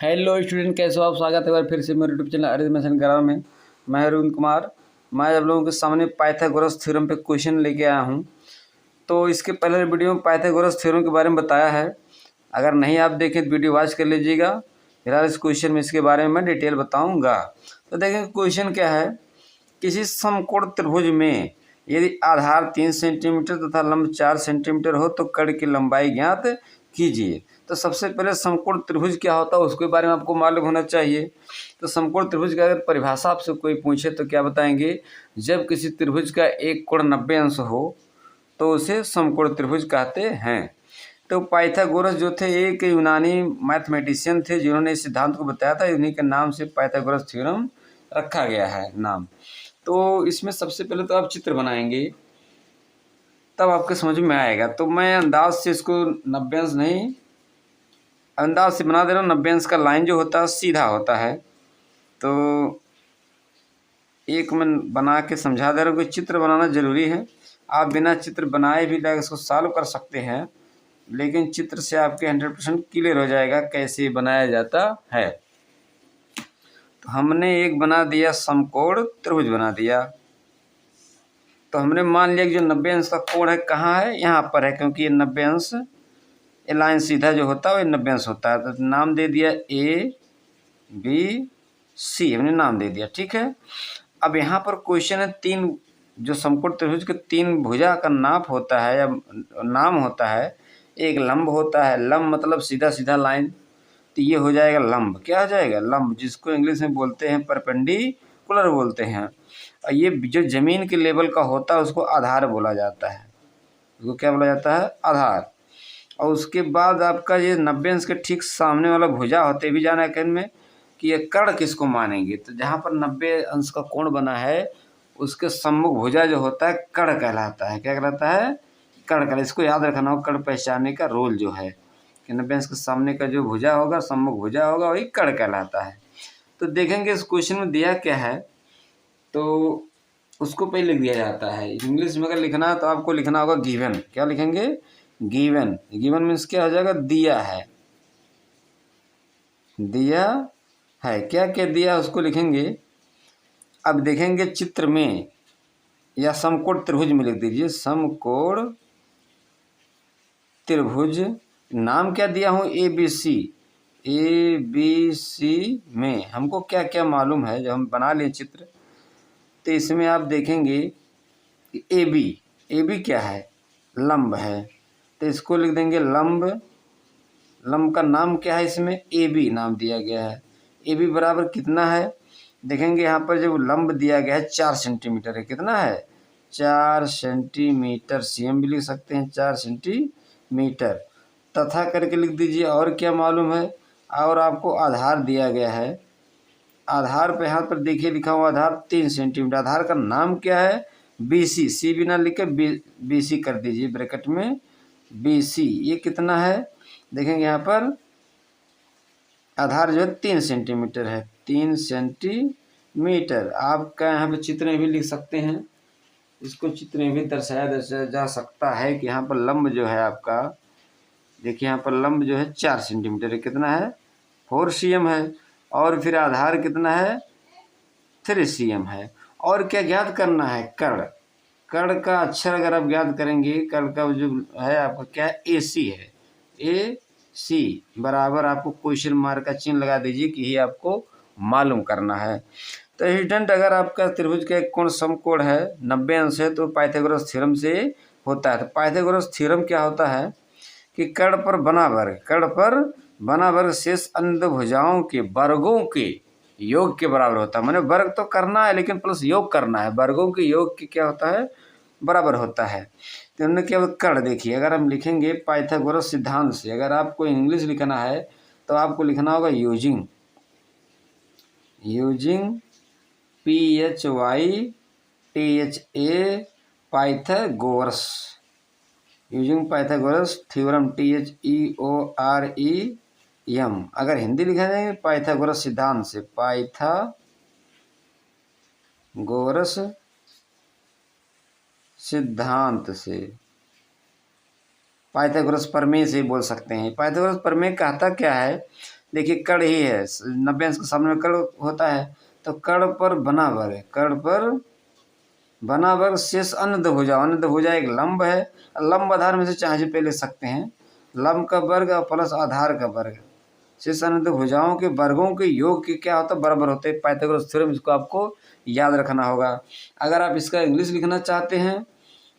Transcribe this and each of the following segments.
Hello student, कैसे हो आप। स्वागत है एक बार फिर से मेरे यूट्यूब चैनल अरिथमेटिक ग्रामर में। मैं अरुण कुमार। मैं आप लोगों के सामने पाइथागोरस थ्योरम पे क्वेश्चन लेके आया हूं। तो इसके पहले वीडियो में पाइथागोरस थ्योरम के बारे में बताया है। अगर नहीं आप देखें तो वीडियो वॉच कर लीजिएगा। फिलहाल इस क्वेश्चन में इसके बारे में मैं डिटेल बताऊँगा। तो देखें क्वेश्चन क्या है। किसी समकोण त्रिभुज में यदि आधार 3 सेंटीमीटर तथा लंब 4 सेंटीमीटर हो तो कर्ण की लंबाई ज्ञात कीजिए। तो सबसे पहले समकोण त्रिभुज क्या होता है उसके बारे में आपको मालूम होना चाहिए। तो समकोण त्रिभुज की अगर परिभाषा आपसे कोई पूछे तो क्या बताएंगे। जब किसी त्रिभुज का एक कोण 90 अंश हो तो उसे समकोण त्रिभुज कहते हैं। तो पाइथागोरस जो थे एक यूनानी मैथमेटिशियन थे जिन्होंने इस सिद्धांत को बताया था। उन्हीं के नाम से पाइथागोरस थ्योरम रखा गया है नाम। तो इसमें सबसे पहले तो आप चित्र बनाएंगे तब आपके समझ में आएगा। तो मैं अंदाज से इसको 90 अंश नहीं, अंदाज से बना दे रहा हूँ। 90 अंश का लाइन जो होता है सीधा होता है। तो एक मैं बना के समझा दे रहा हूँ कि चित्र बनाना ज़रूरी है। आप बिना चित्र बनाए भी लाइक इसको सॉल्व कर सकते हैं, लेकिन चित्र से आपके 100% क्लियर हो जाएगा कैसे बनाया जाता है। तो हमने एक बना दिया समकोण त्रिभुज बना दिया। तो हमने मान लिया कि जो 90 अंश का कोण है कहाँ है, यहाँ पर है, क्योंकि ये 90 अंश ये लाइन सीधा जो होता है वो 90 अंश होता है। तो नाम दे दिया ABC, हमने नाम दे दिया। ठीक है। अब यहाँ पर क्वेश्चन है तीन, जो समकोण त्रिभुज के तीन भुजा का नाप होता है या नाम होता है। एक लंब होता है, लंब मतलब सीधा सीधा लाइन। तो ये हो जाएगा लंब। क्या हो जाएगा? लंब, जिसको इंग्लिश में बोलते हैं परपेंडिकुलर बोलते हैं। और ये जो जमीन के लेवल का होता है उसको आधार बोला जाता है। उसको क्या बोला जाता है? आधार। और उसके बाद आपका ये 90 अंश के ठीक सामने वाला भुजा होते भी जाना है में कि ये कर्ण किसको मानेंगे। तो जहाँ पर 90 अंश का कोण बना है उसके सम्मुख भुजा जो होता है कर्ण कहलाता है। क्या कहलाता है? कर्ण कहलाता। इसको याद रखना हो, कर्ण पहचानने का रोल जो है कि 90 अंश के सामने का जो भुजा होगा, सम्मुख भुजा होगा, वही कर्ण कहलाता है। तो देखेंगे इस क्वेश्चन में दिया क्या है। तो उसको पहले लिख दिया जाता है। इंग्लिश में अगर लिखना है तो आपको लिखना होगा गिवन। क्या लिखेंगे? गिवन। गिवन मीन्स क्या हो जाएगा? दिया है। दिया है। क्या क्या दिया उसको लिखेंगे। अब देखेंगे चित्र में या समकोण त्रिभुज में लिख दीजिए समकोण त्रिभुज। नाम क्या दिया हूँ? ABC। ABC में हमको क्या क्या मालूम है जब हम बना लिए चित्र। तो इसमें आप देखेंगे कि AB क्या है? लंब है। तो इसको लिख देंगे लंब। लंब का नाम क्या है? इसमें AB नाम दिया गया है। AB बराबर कितना है? देखेंगे यहाँ पर जब लंब दिया गया है 4 सेंटीमीटर है। कितना है? 4 सेंटीमीटर। CM भी लिख सकते हैं 4 सेंटीमीटर। तथा करके लिख दीजिए। और क्या मालूम है? और आपको आधार दिया गया है। आधार पे यहाँ पर देखिए लिखा हुआ आधार 3 सेंटीमीटर। आधार का नाम क्या है? BC। C भी ना लिख के BC कर दीजिए ब्रैकेट में BC। ये कितना है? देखेंगे यहाँ पर आधार जो है 3 सेंटीमीटर है। 3 सेंटीमीटर। आपका यहाँ पे चित्र में भी लिख सकते हैं। इसको चित्र में भी दर्शाया जा सकता है कि यहाँ पर लंब जो है आपका, देखिए यहाँ पर लंब जो है 4 सेंटीमीटर है। कितना है? 4 CM है। और फिर आधार कितना है? 3 CM है। और क्या ज्ञात करना है? कर्ण। कर्ण का अक्षर अगर आप ज्ञात करेंगे, कर्ण का जो है आपका क्या है? AC है। AC बराबर आपको क्वेश्चन मार्क का चिन्ह लगा दीजिए कि ये आपको मालूम करना है। तो स्टूडेंट अगर आपका त्रिभुज का एक कोण समकोण है 90 अंश है तो पाइथागोरस थ्योरम से होता है। तो पाइथागोरस थ्योरम क्या होता है कि कर्ण पर बना वर्ग शेष अन्य भुजाओं के वर्गों के योग के बराबर होता है। मैंने वर्ग तो करना है लेकिन प्लस योग करना है। वर्गों के योग की क्या होता है? बराबर होता है। तो हमने क्या कर्ण देखिए, अगर हम लिखेंगे पाइथागोरस सिद्धांत से, अगर आपको इंग्लिश लिखना है तो आपको लिखना होगा using PHYTHA Pythagoras. Using Pythagoras theorem THEOREM। अगर हिंदी लिखा जाएगा पाइथागोरस सिद्धांत से, पाइथागोरस सिद्धांत से, पाइथागोरस प्रमेय से बोल सकते हैं। पाइथागोरस प्रमेय कहता क्या है देखिए कड़ ही है, 90 अंश के सामने कड़ होता है, तो कड़ पर बना वर्ग, कड़ पर बना वर्ग शेष अनंत भुजा, अनंत भुजा एक लंब है, लंब आधार में से चाहे पे ले सकते हैं, लंब का वर्ग और प्लस आधार का वर्ग, शेष अनंत भुजाओं के वर्गों के योग के क्या होता है, बराबर होते हैं। पाइथागोरस थ्योरम, इसको आपको याद रखना होगा। अगर आप इसका इंग्लिश लिखना चाहते हैं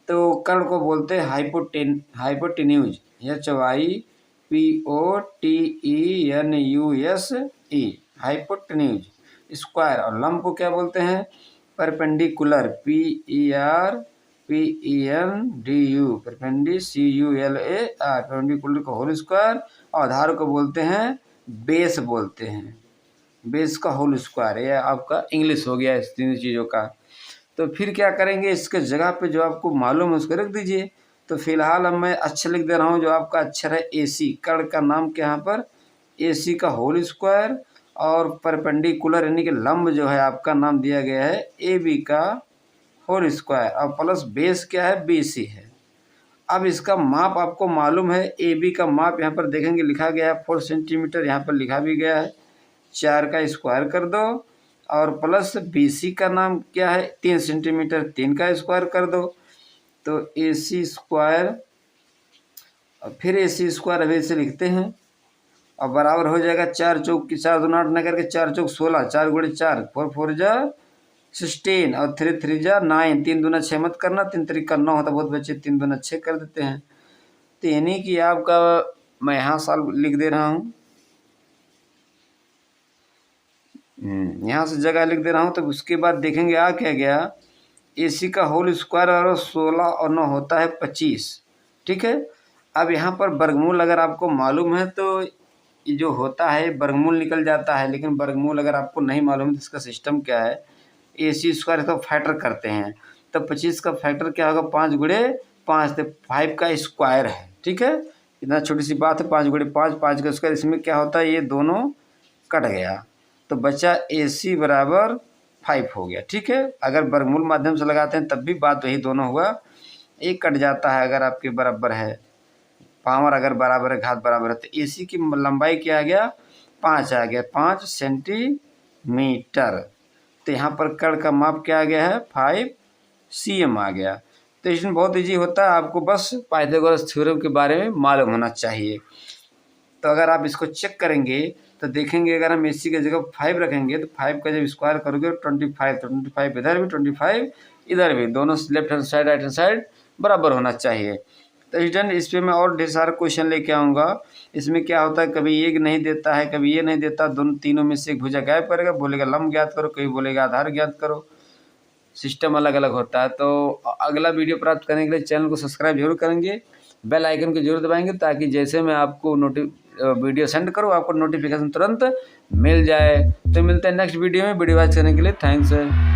तो कर्ण को बोलते हैं हाइपोटेन्यूज, HYPOTENUSE, हाइपोटेन्यूज स्क्वायर। और लंब को क्या बोलते हैं, परपेंडिकुलर, PERPENDU, CULAR, परपेंडिकुलर का होल स्क्वायर। और आधार को बोलते हैं बेस, बोलते हैं बेस का होल स्क्वायर। ये आपका इंग्लिश हो गया इस तीन चीज़ों का। तो फिर क्या करेंगे, इसके जगह पे जो आपको मालूम है उसको रख दीजिए। तो फिलहाल अब मैं अक्षर लिख दे रहा हूँ, जो आपका अक्षर है AC, कर्ण का नाम क्या यहाँ पर AC का होल स्क्वायर, और परपेंडिकुलर यानी कि लंब जो है आपका नाम दिया गया है AB का होल स्क्वायर, और प्लस बेस क्या है BC है। अब इसका माप आपको मालूम है, AB का माप यहाँ पर देखेंगे लिखा गया है 4 सेंटीमीटर, यहाँ पर लिखा भी गया है, 4 का स्क्वायर कर दो, और प्लस BC का नाम क्या है 3 सेंटीमीटर, 3 का स्क्वायर कर दो, तो AC स्क्वायर, और फिर AC स्क्वायर अभी इसे लिखते हैं, और बराबर हो जाएगा 4 चौक की 4 दूना 8 न करके 4 चौक 16, 4 गुणे 4, 4 4 जा 16, और 3 3 जा 9, 3 दूना 6 मत करना, 3 3 का 9 होता, बहुत बच्चे 3 दूना 6 कर देते हैं। तो यानी कि आपका मैं यहाँ साल लिख दे रहा हूँ, यहाँ से जगह लिख दे रहा हूँ। तो उसके बाद देखेंगे आ क्या गया, AC का होल स्क्वायर और 16 और 9 होता है 25, ठीक है। अब यहाँ पर वर्गमूल अगर आपको मालूम है तो ये जो होता है वर्गमूल निकल जाता है, लेकिन वर्गमूल अगर आपको नहीं मालूम है तो इसका सिस्टम क्या है, AC स्क्वायर इसका फैक्टर करते हैं, तो 25 का फैक्टर क्या होगा 5 गुणे 5, तो 5 का स्क्वायर है, ठीक है। इतना छोटी सी बात है, 5 गुणे 5, 5 का स्क्वायर, इसमें क्या होता है ये दोनों कट गया, तो बचा AC बराबर 5 हो गया, ठीक है। अगर वर्गमूल माध्यम से लगाते हैं तब भी बात वही दोनों हुआ, एक कट जाता है अगर आपके बराबर है, पावर अगर बराबर है घात बराबर है, तो AC की लंबाई क्या आ गया 5 आ गया, 5 सेंटीमीटर। तो यहाँ पर कर्ण का माप क्या आ गया है 5 cm आ गया। तो इसमें बहुत ईजी होता है, आपको बस पाइथागोरस थ्योरम के बारे में मालूम होना चाहिए। तो अगर आप इसको चेक करेंगे तो देखेंगे, अगर हम AC की जगह 5 रखेंगे तो 5 का जब स्क्वायर करोगे 25, तो 25 इधर भी 25 इधर भी, दोनों left hand side right hand side बराबर होना चाहिए। तो स्टूडेंट इस पर मैं और ढेर सारे क्वेश्चन लेके आऊँगा। इसमें क्या होता है, कभी ये नहीं देता है, कभी ये नहीं देता, दोनों तीनों में से एक भुजा गायब करेगा, बोलेगा लंब ज्ञात करो, कभी बोलेगा आधार ज्ञात करो, सिस्टम अलग अलग होता है। तो अगला वीडियो प्राप्त करने के लिए चैनल को सब्सक्राइब जरूर करेंगे, बेल आइकन को जरूर दबाएंगे, ताकि जैसे मैं आपको वीडियो सेंड करूँ आपको नोटिफिकेशन तुरंत मिल जाए। तो मिलते हैं नेक्स्ट वीडियो में। वीडियो वॉच करने के लिए थैंक्स।